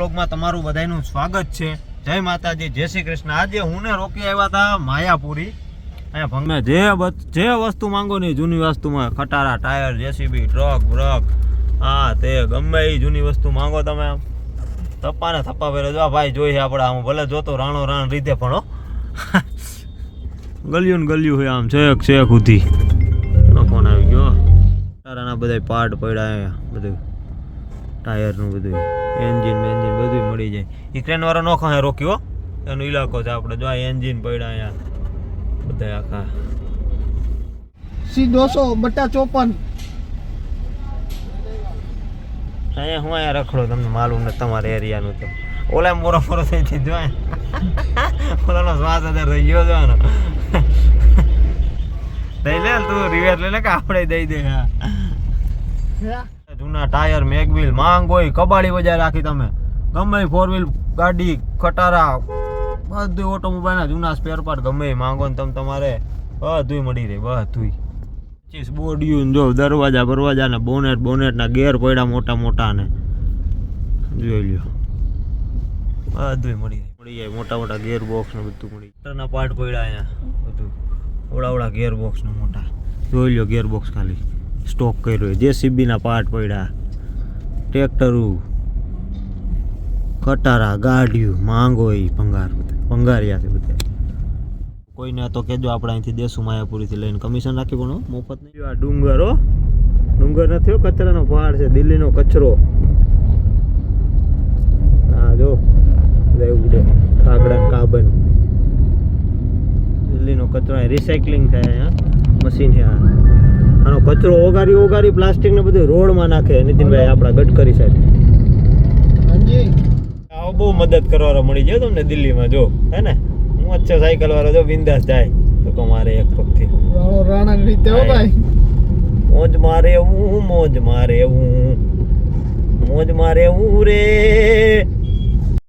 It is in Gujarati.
વ્લોગમાં તમારું બધાનું સ્વાગત છે. જય માતાજી, જય શ્રી કૃષ્ણ. આજે હું ને રોકી આવ્યા હતા માયાપુરી. અહીંયા ભંગમે જે વસ્તુ માંગો ને જૂની વસ્તુમાં ખટારા, ટાયર, જેસીબી, ટ્રક બ્રક, હા તે ગમે એ જૂની વસ્તુ માંગો તમે. આમ થપ્પા ને થપ્પા પહેરે જો ભાઈ જોઈએ આપણે. આમ ભલે જોતો રાણો રાણ રીતે પણ હો ગલ્યું ને ગલ્યું હોય આમ છેક સુધી ફોન આવી ગયો. ખટારાના બધા પાર્ટ પડ્યા અહીંયા, બધું ટાયરનું બધું એન્જિન બધું મળી જાય. એ ટ્રેન વાળો નોખો હે રોક્યો, એનો ઇલાકો છે આપણે. જો એન્જિન પડ્યા અહીંયા બધા આખા. C200 બટા 54 અહીંયા હું અહીંયા રખડો, તમને માલુમ ને તમારા એરિયાનું તો. ઓલા મોરો થઈ થઈ જો ઓલાનો શ્વાસ અંદર થઈ ગયો જોવાનો. દઈ લે તું રિવેર લઈ લે કે આપણે દઈ દે. હા જૂના ટાયર, મેગવીલ માંગ હોય, કબાડી બજાર રાખી તમે. ગમે 4 વ્હીલ ગાડી, ખટારા, બધું ઓટોમોબાઈલના જૂના સ્પેર પાર્ટ ગમે માંગો ને તમે તમારે બધું મળી રહે. બધું બોડિયું જો દરવાજા બરવાજા ને બોનેટના ગેર પડ્યા મોટા મોટા ને જોઈ લ્યો બધું મળી જાય. મોટા ગેર બોક્સ ને બધું મળી જાય. પાર્ટ પડ્યા અહીંયા બધું ઓળા ગેર બોક્સ ને મોટા જોઈ લ્યો. ગેર બોક્સ ખાલી સ્ટોક કર્યો. જેસીબી ના પાર્ટ પડ્યા, ટ્રેક્ટરું, કટારા, ગાડીઓ માંગો એ ભંગારિયા છે બધા. કોઈને તો કેજો આપણે અહીંથી દેશું માયાપુરીથી લઈને કમિશન રાખી પણ મફત નહીં. આ ડુંગર નથી, કચરાનો પહાડ છે, દિલ્હીનો કચરો. હા જો ઉડે કાગડા કાર્બન, દિલ્હીનો કચરો. રિસાયકલિંગ થાય અહીંયા મશીન છે. આનો કચરો ઓગારી પ્લાસ્ટિક ને બધું રોડમાં નાખે. નીતિનભાઈ આપણા ગડકરી સાહેબ આવો બહુ મદદ કરવાનો મળી જાય તમને દિલ્હીમાં. જો હે ને હું જ છે સાયકલ વાળો, જો બિંદાસ જાય તો કમારે એક પગથી રાણા રીતે હો ભાઈ. મોજ મારે હું રે